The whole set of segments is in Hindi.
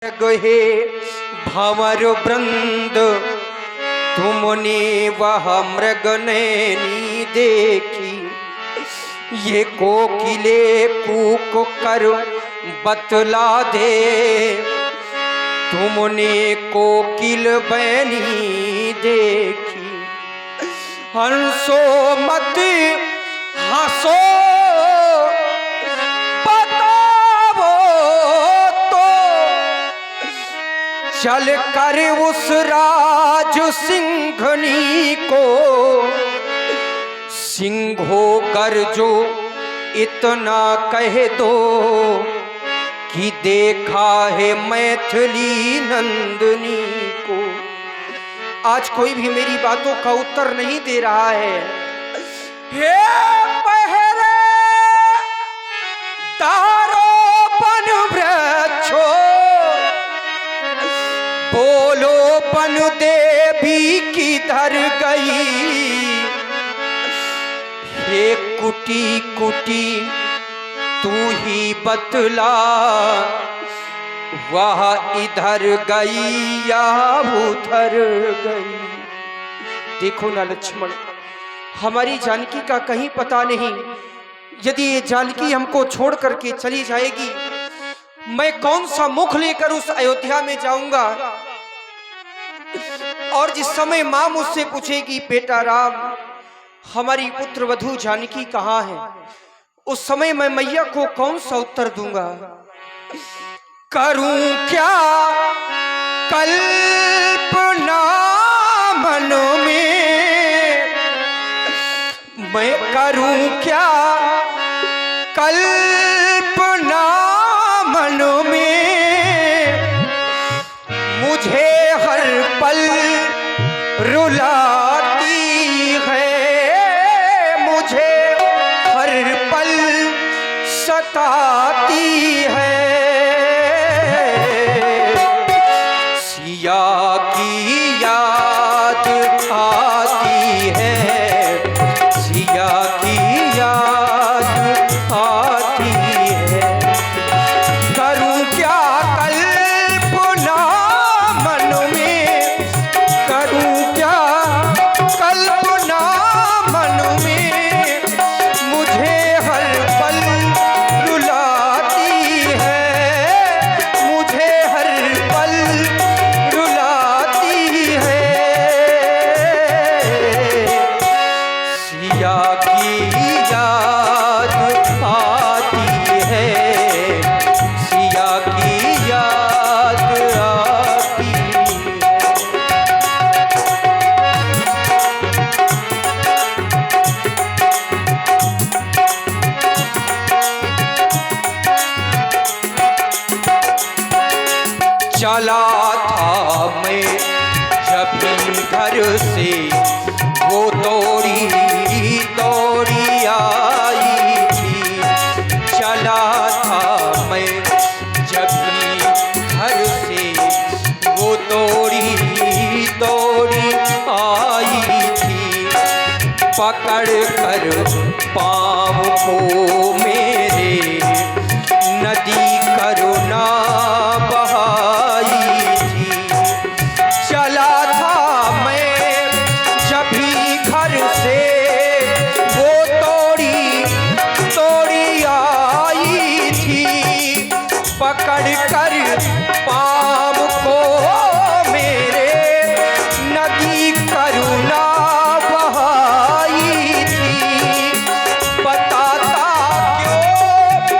गहे भंवर वृंद तुमने वह मृग नैनी देखी। ये कोकिले कूक कर बतला दे तुमने कोकिल बैनी देखी। हंसो मत हंसो चल कर उस राज सिंघनी को सिंघो गरजो इतना कह दो कि देखा है मैथिली नंदनी को। आज कोई भी मेरी बातों का उत्तर नहीं दे रहा है। हे पहरे तारो बन वृक्षो बोलो बन देवी किधर गई। हे कुटी कुटी तू ही बतला वह इधर गई या उधर गई। देखो ना लक्ष्मण, हमारी जानकी का कहीं पता नहीं। यदि ये जानकी हमको छोड़ करके चली जाएगी, मैं कौन सा मुख लेकर उस अयोध्या में जाऊंगा। और जिस समय मां मुझसे पूछेगी बेटा राम हमारी पुत्र वधू जानकी कहाँ है, उस समय मैं मैया को कौन सा उत्तर दूंगा। करूं क्या कल्पना मन में, मैं करूं क्या कल्पना मन में। मुझे हर पल रुलाती है, मुझे हर पल सताती है। सिया की याद आती है, सिया की याद आती है। करूं क्या कल्पना मन में, करूं क्या कल्पना मन में। मुझे हर पल रुलाती है, मुझे हर पल रुलाती है। सिया की याद आती है, सिया की याद आती है। चला था मैं जब घर से वो दौड़ी दौड़ी आई थी। चला था मैं जब घर से वो दौड़ी दौड़ी आई थी। पकड़ कर पाँव को मेरे नदी करुणा बहाई थी। चला था मैं जब भी घर से वो तोड़ी तोड़ी आई थी। पकड़ कर पाँव को मेरे नदी करुणा बहाई थी। बताता क्यों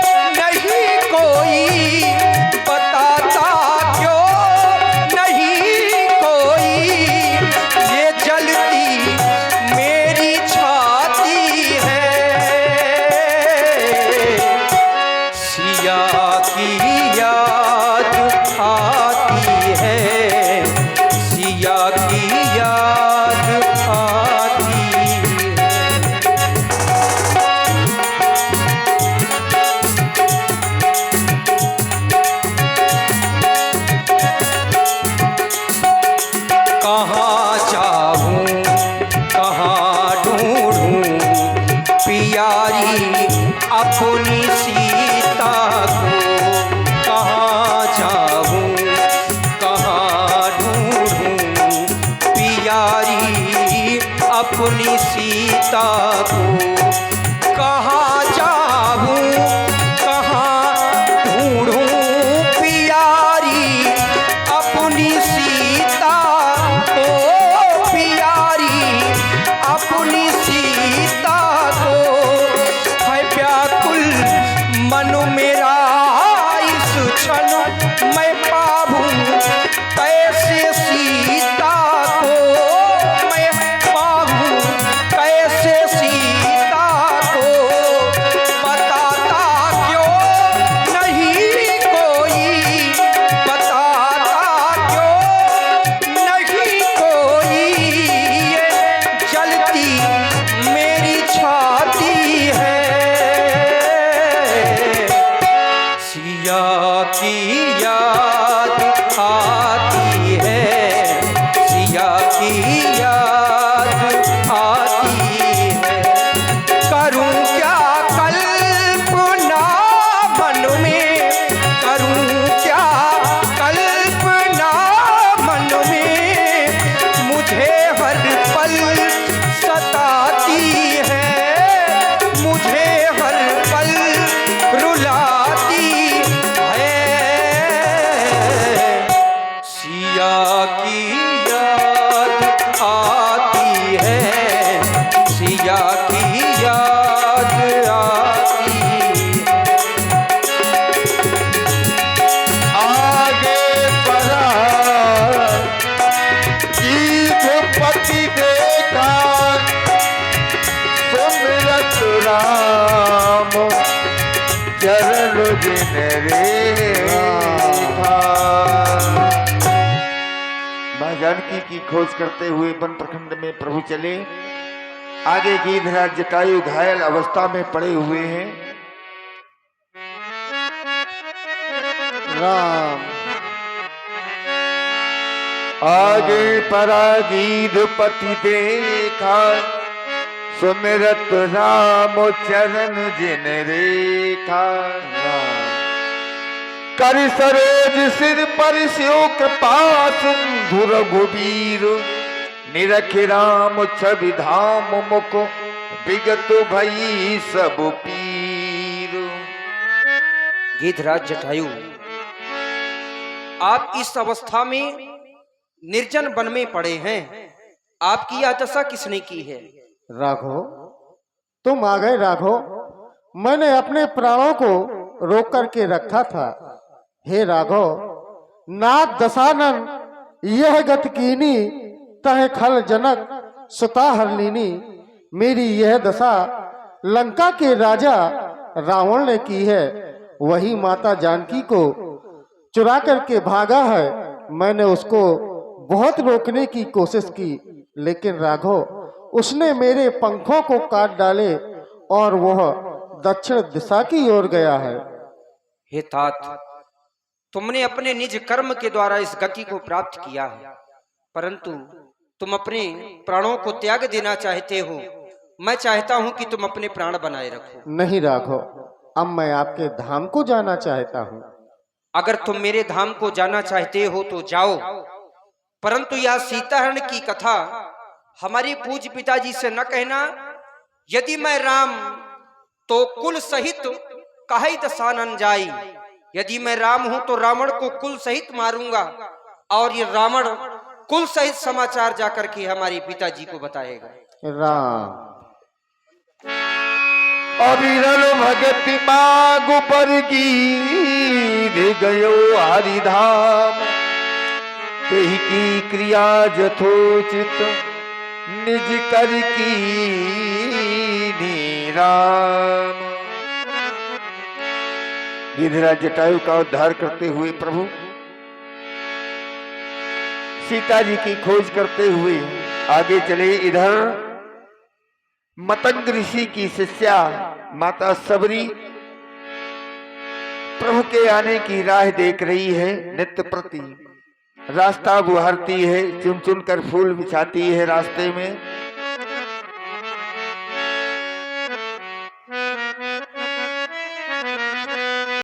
सीता को कहाँ जाऊं कहाँ ढूंढूं प्यारी अपनी सीता को, प्यारी अपनी सीता को। है व्याकुल मन मेरा इस क्षण मैं पाऊं कैसे सीता को, मैं पाऊं कैसे सीता को। बताता क्यों नहीं कोई, बताता क्यों नहीं कोई। ये जलती मेरी छाती है, सिया की याद आती है, सिया की याद आती है। करूं क्या कल्पना मन में, करूं क्या कल्पना मन में। मुझे हर पल सताती है, मुझे हर पल रुलाती है। सिया की याद आती है, सिया की याद आती है। आगे बढ़ा गीत पति देखा सुमिरत राम चरण जिन रेखा। मां जानकी की खोज करते हुए वन प्रखंड में प्रभु चले। आगे गीधराज जटायु घायल अवस्था में पड़े हुए हैं। राम आगे परागीधपति देखा सुमिरत राम चरण जिन रेखा। कर सरोज सिर पर स्यो कृपा सिंधु रघुबीर। निरख राम छवि धाम मुख विगत भई सब पीर। गीधराज जटायु, आप इस अवस्था में निर्जन वन में पड़े हैं, आपकी यह दशा किसने की है? राघव, तुम आ गए राघव। मैंने अपने प्राणों को रोक करके रखा था। हे राघव, नाथ दशानन यह गत कीनी तह खल जनक सुता हरलीनी। मेरी यह दशा लंका के राजा रावण ने की है। वही माता जानकी को चुरा करके भागा है। मैंने उसको बहुत रोकने की कोशिश की, लेकिन राघव उसने मेरे पंखों को काट डाले और वह दक्षिण दिशा की ओर गया है। हे तात, तुमने अपने निज कर्म के द्वारा इस गति को प्राप्त किया है, परंतु तुम अपने प्राणों को त्याग देना चाहते हो। मैं चाहता हूं कि तुम अपने प्राण बनाए रखो। नहीं राघव, अब मैं आपके धाम को जाना चाहता हूँ। अगर तुम मेरे धाम को जाना चाहते हो तो जाओ, परंतु यह सीताहरण की कथा हमारे पूज्य पिताजी से न कहना। यदि मैं राम तो कुल सहित काहे दशानन जाई। यदि मैं राम हूं तो रावण को कुल सहित मारूंगा, और ये रावण कुल सहित समाचार जाकर के हमारे पिताजी को बताएगा। राम अविरल भगति मागु पर गिर गयो हरिधाम। तेहि की क्रिया यथोचित निज कर की राम। गिरिराज जटायु का उद्धार करते हुए प्रभु सीता जी की खोज करते हुए आगे चले। इधर मतंग ऋषि की शिष्या माता सबरी प्रभु के आने की राह देख रही है। नित्य प्रति रास्ता बुहारती है, चुन चुन कर फूल बिछाती है रास्ते में।